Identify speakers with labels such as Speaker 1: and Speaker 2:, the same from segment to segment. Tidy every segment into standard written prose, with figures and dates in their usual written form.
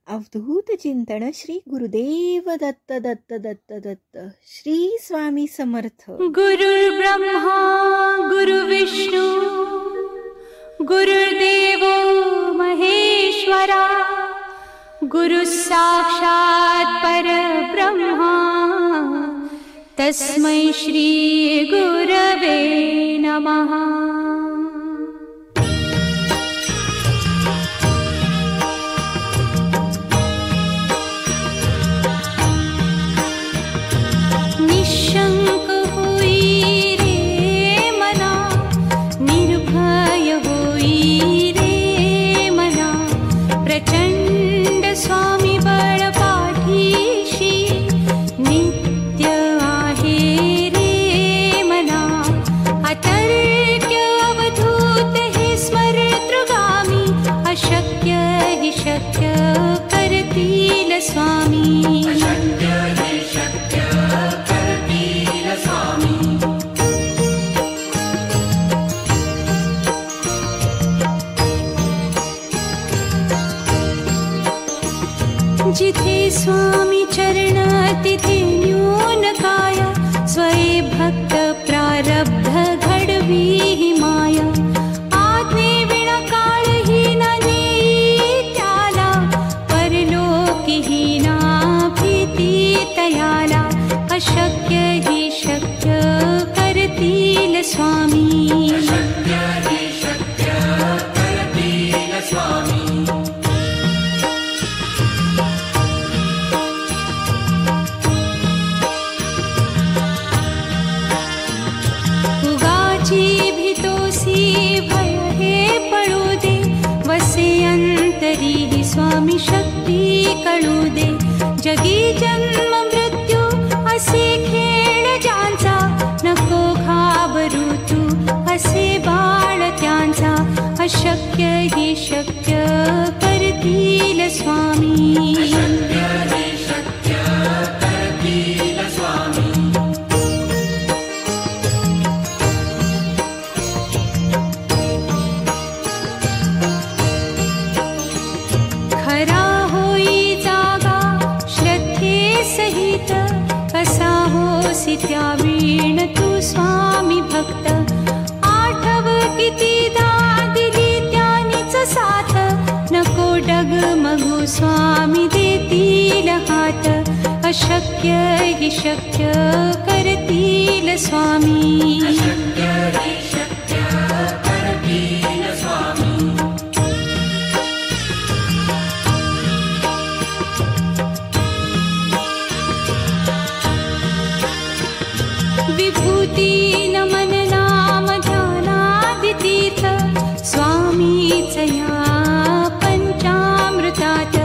Speaker 1: अवधूत चिंतन श्री गुरुदेव दत्त दत्त दत्त दत्त श्री स्वामी समर्थ.
Speaker 2: गुरुर्ब्रह्मा गुरुविष्णू गुरुर्देवो महेश्वरा गुरुः साक्षात् परब्रह्मा तस्मै श्री गुरवे नमः. निशंक होई रे मना, निर्भय होई रे मना, प्रचंड स्वामी बळ पाठीशी नित्य आहे रे मना. अतर्क्य अवधूत हे स्मरतृगामी, अशक्य हि शक्य करतील स्वामी. जिथे स्वामी चरण तिथे न्यून काया, स्वये भक्त प्रारब्ध घडवी ही माया. आज्ञे विना काळही ना नेई त्याला, परलोकी ही ना भीती तयाला. अशक्य ही शक्य करतील स्वामी. स्वामी शक्ती कळू दे. जगी जन्म मृत्यू असे खेळ ज्यांचा, नको घाबरू तू असे बाळ त्यांचा. अशक्य ही शक्य करतील स्वामी. त्यावीण तू स्वामी भक्त, आठव कितीदा दिली त्यानीच साथ. नको डगमगू स्वामी देतील हात. अशक्य हि शक्य करतील स्वामी. विभूती नमन नाम ध्यानादि तीर्थ, स्वामीच या पंचामृतात.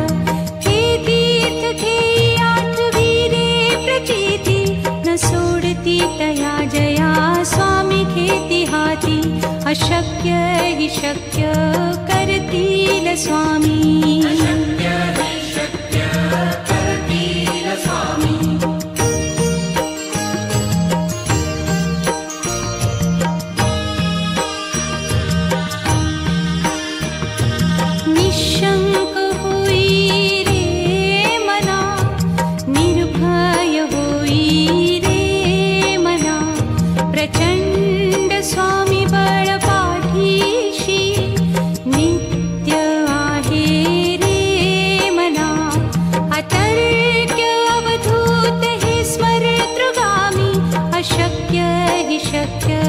Speaker 2: हे तीर्थ घेई आठवी रे प्रचिती, न सोडती तया जया स्वामी घेती हाती. अशक्य हि शक्य करतील स्वामी. निशंक होई रे मना, निर्भय होई रे मना, प्रचंड स्वामी बळ पाठीशी नित्य आहे रे मना. अतर्क्य अवधूत हे स्मरतृगामी, अशक्य हि शक्य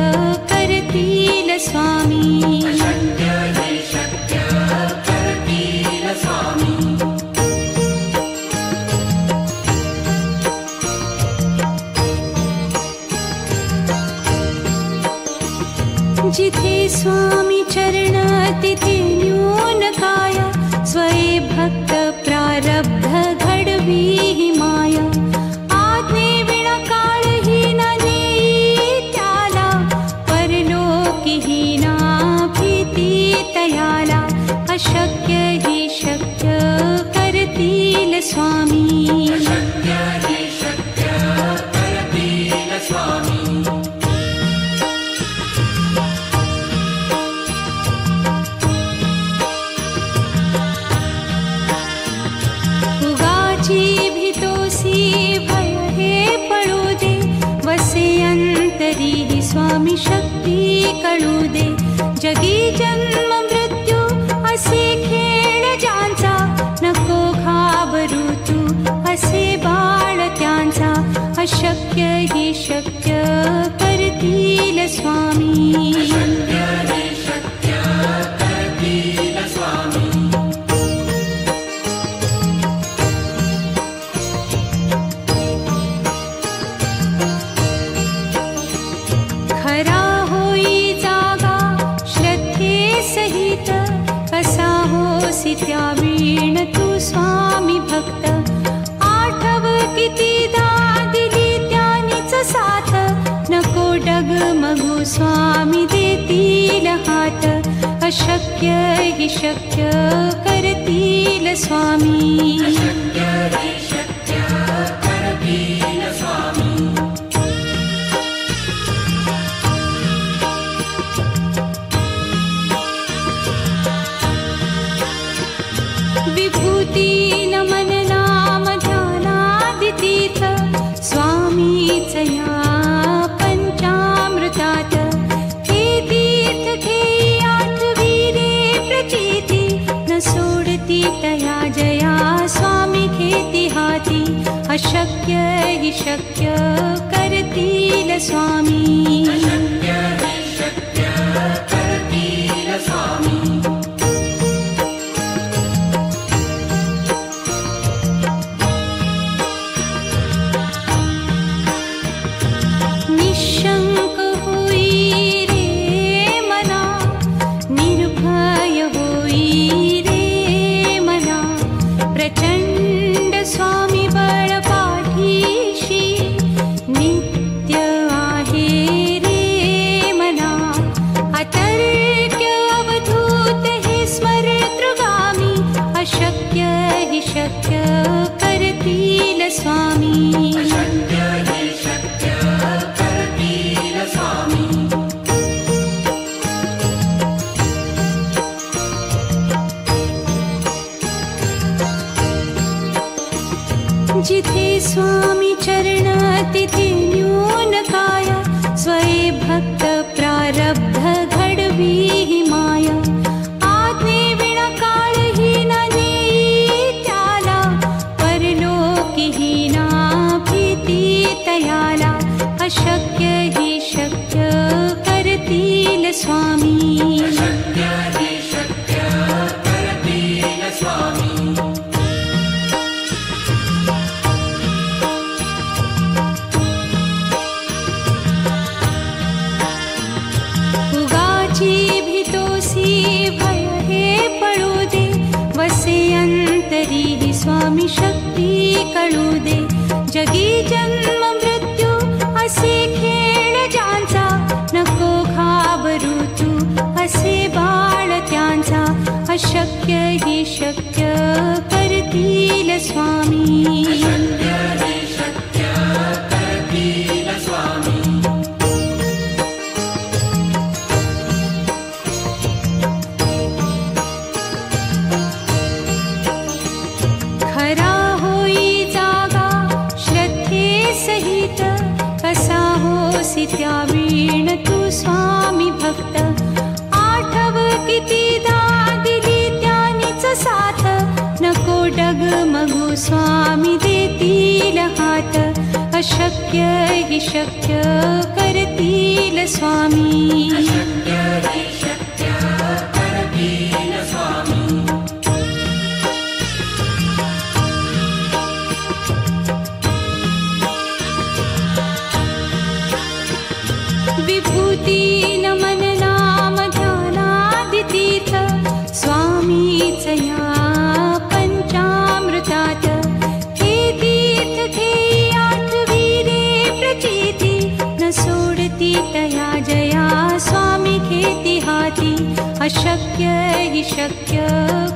Speaker 2: करतील स्वामी. जिथे स्वामी चरण तिथे न्यून काया, स्वये भक्त प्रारब्ध घडवी ही माया. आज्ञे विना काळही ना नेई त्याला, परलोकी ही ना भीती तयाला. अशक्य ही शक्य करतील स्वामी. भय हे पळू दे, वसे अंतरी ही स्वामी शक्ती कळू दे. जगी जन्म मृत्यू असे खेळ ज्यांचा, नको घाबरू तू असे बाळ त्यांचा. अशक्य ही शक्य करतील स्वामी. खरा होई जागा श्रद्धे सहित, कसा होसी त्या वीण तू स्वामी भक्त. आठव कितीदा दिली त्यानीच साथ, नको डगमगू स्वामी देतील हात. अशक्य ही शक्य करतील स्वामी. विभूती नमन नाम ध्यानादितीर्थ, स्वामीच या पंचामृतात. हे तीर्थ घेई आठवी रे प्रचिती, न सोडती तया जया स्वामी घेती हाती. अशक्य ही शक्य करतील स्वामी. निशंक होई रे मना, निर्भय होई रे मना. प्रचंड स्वामी बळ पाठीशी, नित्य आहे रे मना. अतर्क्य अवधूत हे स्मरतृगामी, अशक्य हि शक्य करतील स्वामी. जिथे स्वामी चरण तिथे न्यून काया, स्वये भक्त प्रारब्ध घडवी ही माया. आज्ञे विना काळही न नेई त्याला, परलोकीही ना भीती तयाला. अशक्य ही शक्य करतील स्वामी. भय हे पळू दे, वसे अंतरी ही स्वामी शक्ती कळू दे. जगी जन्म मृत्यू असे खेळ ज्यांचा, नको घाबरू तू असे बाळ त्यांचा. अशक्य ही शक्य करतील स्वामी. खरा होई जागा श्रद्धे सहित, कसा होसी त्या वीण तू स्वामी भक्त. आठव कितीदा दिली त्यानीच साथ, नको डगमगू स्वामी देतील हात. अशक्य हि शक्य करतील स्वामी. विभूती नमन नाम ध्यानादितीर्थ, स्वामीच या पंचामृतात. हे तीर्थ घेई आठवी रे प्रचिती, न सोडती तया जया स्वामी घेती हाती. अशक्य हि शक्य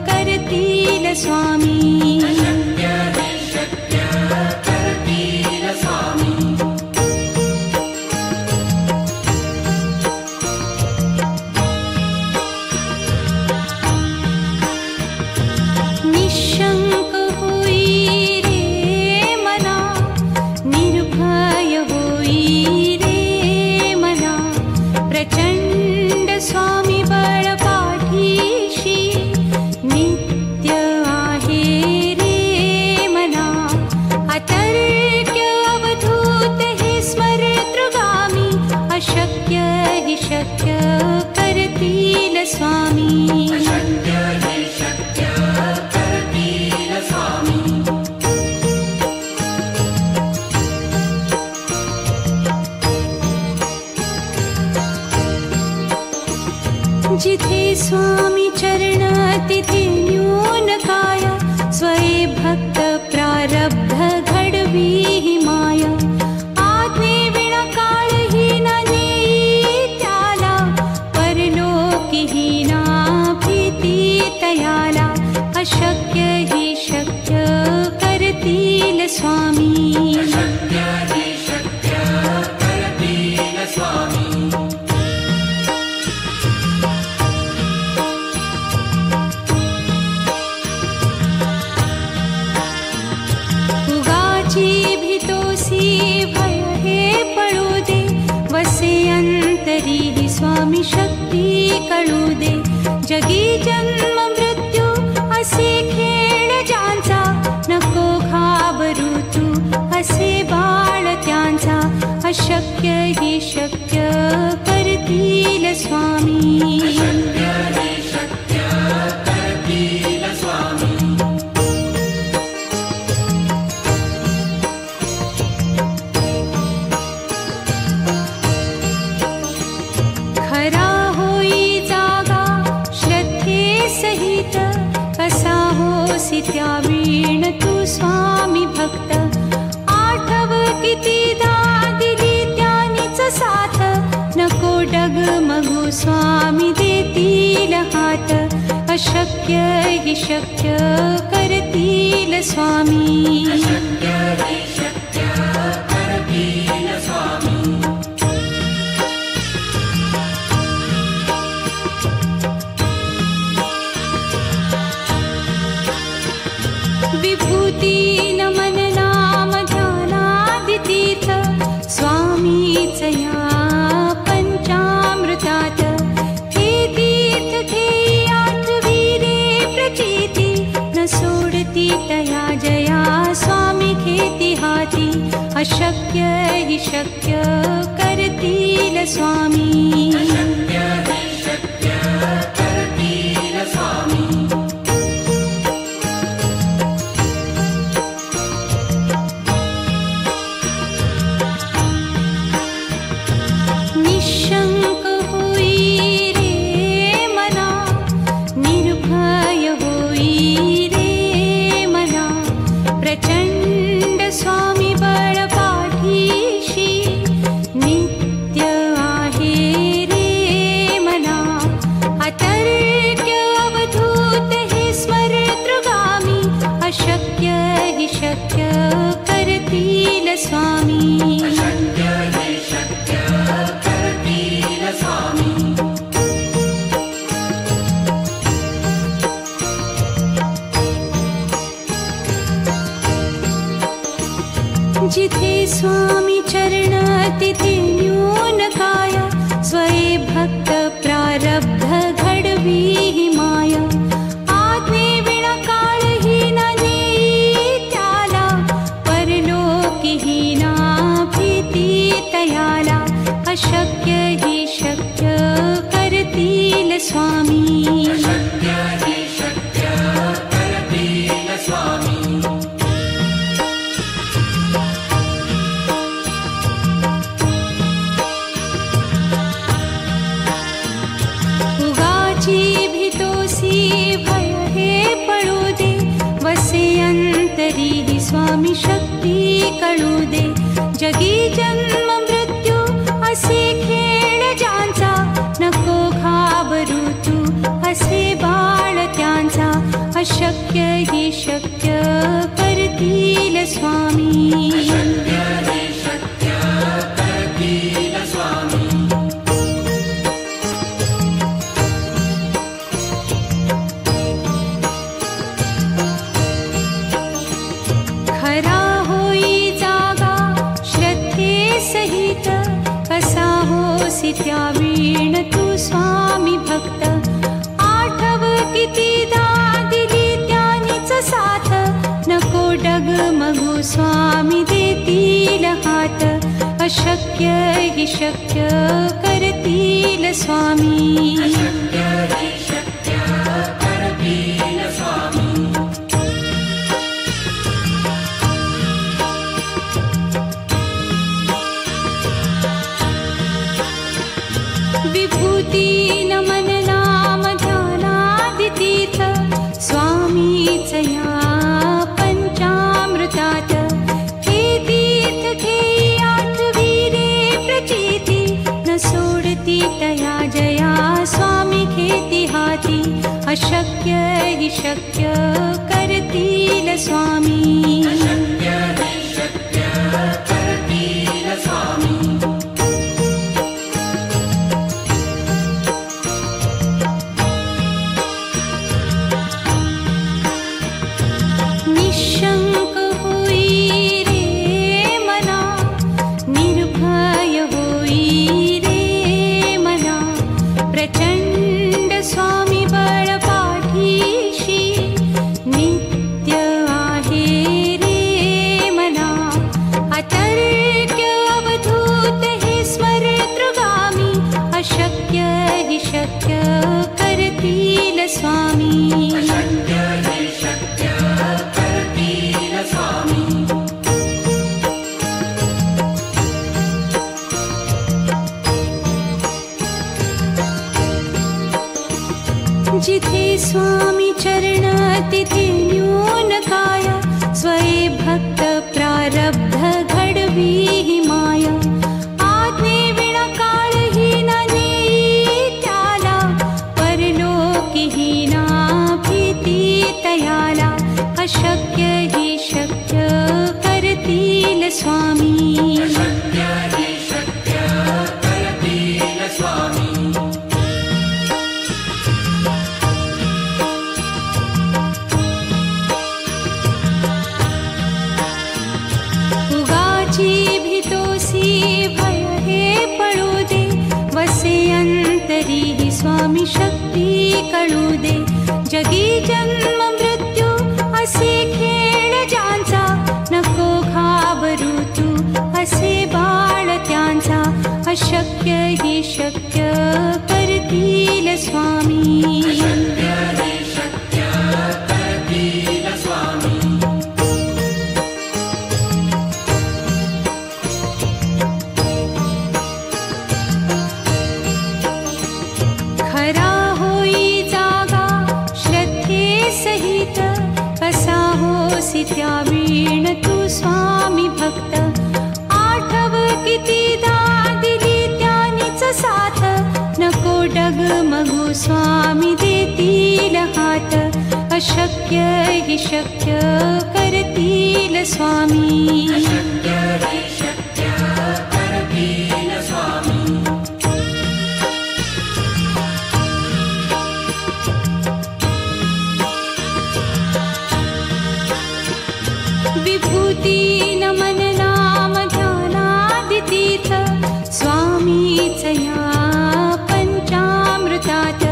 Speaker 2: करतील स्वामी. निशंक होई रे मना, स्वामी
Speaker 3: शक्य हि शक्य करतील स्वामी
Speaker 2: उगाची भीतोसी भय हे पळू दे वसे अंतरी ही स्वामी शक्ती कळू दे जगी जन्म मृत्यू असे खेळ ज्यांचा नको घाबरू तू असे बाळ त्यांचा अशक्य हि शक्य करतील स्वामी
Speaker 3: शक्य हि शक्य करतील स्वामी
Speaker 2: खरा होई जागा श्रद्धे सहित कसा होसी त्या वीण तू स्वामी भक्त आठव कितीदा दिली त्यानीच साथ नको डगमगू स्वामी देतील हात अशक्य हि शक्य करतील स्वामी
Speaker 3: शक्य हि शक्य करतील स्वामी
Speaker 2: विभूती नमन नाम ध्यानादितीर्थ स्वामीच या पंचामृतात हे तीर्थ घेई आठवी रे प्रचिती न सोडती तया जया स्वामी घेती हाती अशक्य हि शक्य करतील स्वामी
Speaker 3: शक्य हि शक्य करतील स्वामी
Speaker 2: निशंक होई रे मना निर्भय होई रे मना प्रचंड स्वामी बळ पाठीशी नित्य आहे रे मना अतर्क्य अवधूत हे स्मरतृगामी अशक्य हि शक्य करतील स्वामी
Speaker 3: शक्य हि शक्य करतील स्वामी
Speaker 2: जिथे स्वामी चरण तिथे न्यून काय स्वये भक्त प्रारब्ध घडवी ही माया आज्ञे विना काळही न नेई त्याला परलोकी ही ना भीती तयाला अशक्य हि शक्य करतील स्वामी
Speaker 3: शक्य हि शक्य करतील स्वामी
Speaker 2: उगाची भीतोसी भय हे पळू दे वसे अंतरी ही स्वामी शक्ती कळू दे जगी जन्म मृत्यू असे खेळ ज्यांचा नको घाबरू तू असे बाळ त्यांचा अशक्य हि शक्य करतील स्वामी
Speaker 3: शक्य हि शक्य करतील स्वामी
Speaker 2: खरा होई जागा श्रद्धे सहित कसा होसी त्या वीण तू स्वामी भक्त आठव कितीदा दिली त्यानीच साथ नको डगमगू स्वामी देतील हात अशक्य हि शक्य करतील स्वामी
Speaker 3: शक्य हि शक्य करतील स्वामी
Speaker 2: विभूती नमन नाम ध्यानादितीर्थ स्वामीच या पंचामृतात हे तीर्थ घेई आठवी रे प्रचिती न सोडती तया जया स्वामी घेती हाती अशक्य हि शक्य करतील स्वामी
Speaker 3: शक्य
Speaker 2: स्वामी
Speaker 3: अशक्य हे शक्य करतील स्वामी
Speaker 2: जिथे स्वामी चरण तिथे न्यून काय स्वये भक्त प्रारब्ध घडवी ही माया आज्ञे विना काळही न नेई त्याला परलोकीही ना भीती तयाला अशक्य ही शक्य करतील स्वामी
Speaker 3: अशक्य हे शक्य करतील स्वामी
Speaker 2: स्वामी शक्ती कळू दे जगी जन्म मृत्यू असे खेळ ज्यांचा नको घाबरू तू असे बाळ त्यांचा अशक्य ही शक्य करतील स्वामी
Speaker 3: अशक्य हे शक्य करतील स्वामी
Speaker 2: खरा होई जागा श्रद्धे सहित कसा होसी त्या वीण तू स्वामी भक्त आठव कितीदा दिली त्यानीच साथ नको डगमगू स्वामी देतील हात अशक्य ही शक्य करतील स्वामी
Speaker 3: अशक्य हे शक्य करतील स्वामी
Speaker 2: विभूती नमन नाम ध्यानादितीर्थ स्वामीच या पंचामृतात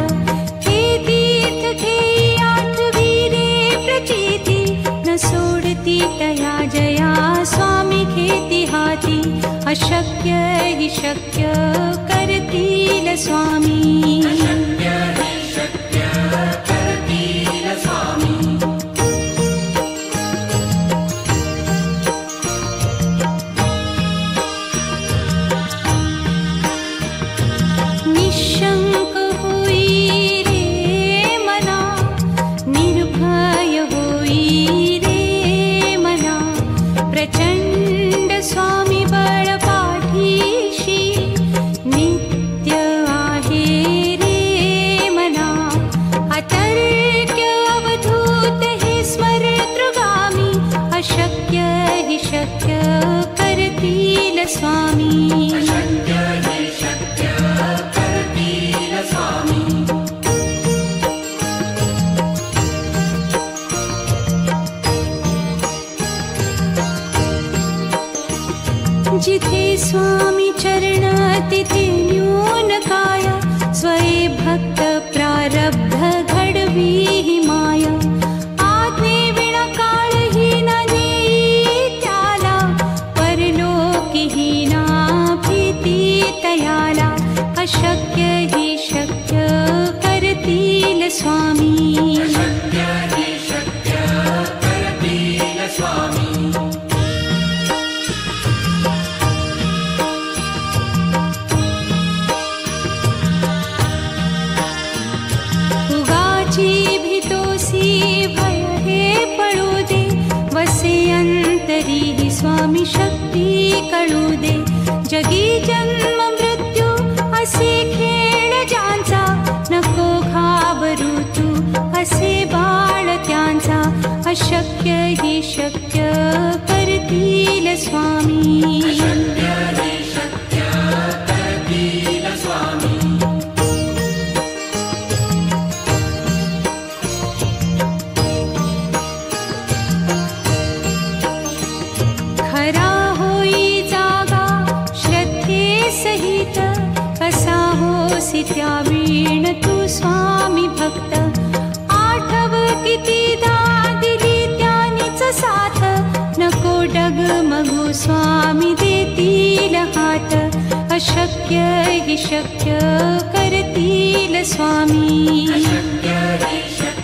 Speaker 2: हे तीर्थ घेई आठवी रे प्रचिती न सोडती तया जया स्वामी घेती हाती अशक्य ही शक्य करतील स्वामी
Speaker 3: अशक्य हे शक्य करतील स्वामी
Speaker 2: निशंक होई रे मना निर्भय होई रे मना प्रचंड स्वामी बळ पाठीशी नित्य आहे रे मना अतर्क्य अवधूत हे स्मरतृगामी अशक्य ही शक्य करतील स्वामी
Speaker 3: अशक्य हे शक्य करतील स्वामी
Speaker 2: जिथे स्वामी चरण तिथे न्यून काय स्वये भक्त प्रारब्ध घडवी ही माया आज्ञे विना काळही न नेई त्याला परलोकीही ना भीती तयाला अशक्य ही शक्य करतील स्वामी
Speaker 3: अशक्य हे शक्य करतील स्वामी
Speaker 2: उगाची भीतोसी भय हे पळू दे वसे अंतरी ही स्वामी शक्ती कळू दे जगी जन्म मृत्यू असे खेळ ज्यांचा नको घाबरू तू असे बाळ त्यांचा अशक्य ही शक्य करतील स्वामी
Speaker 3: अशक्य हे शक्य करतील स्वामी
Speaker 2: खरा होई जागा श्रद्धे सहित कसा होसी त्या वीण तू स्वामी भक्त आठव कितीदा दिली त्यानीच साथ नको डगमगू स्वामी देतील हात अशक्य ही शक्य करतील स्वामी
Speaker 3: अशक्य हि शक्य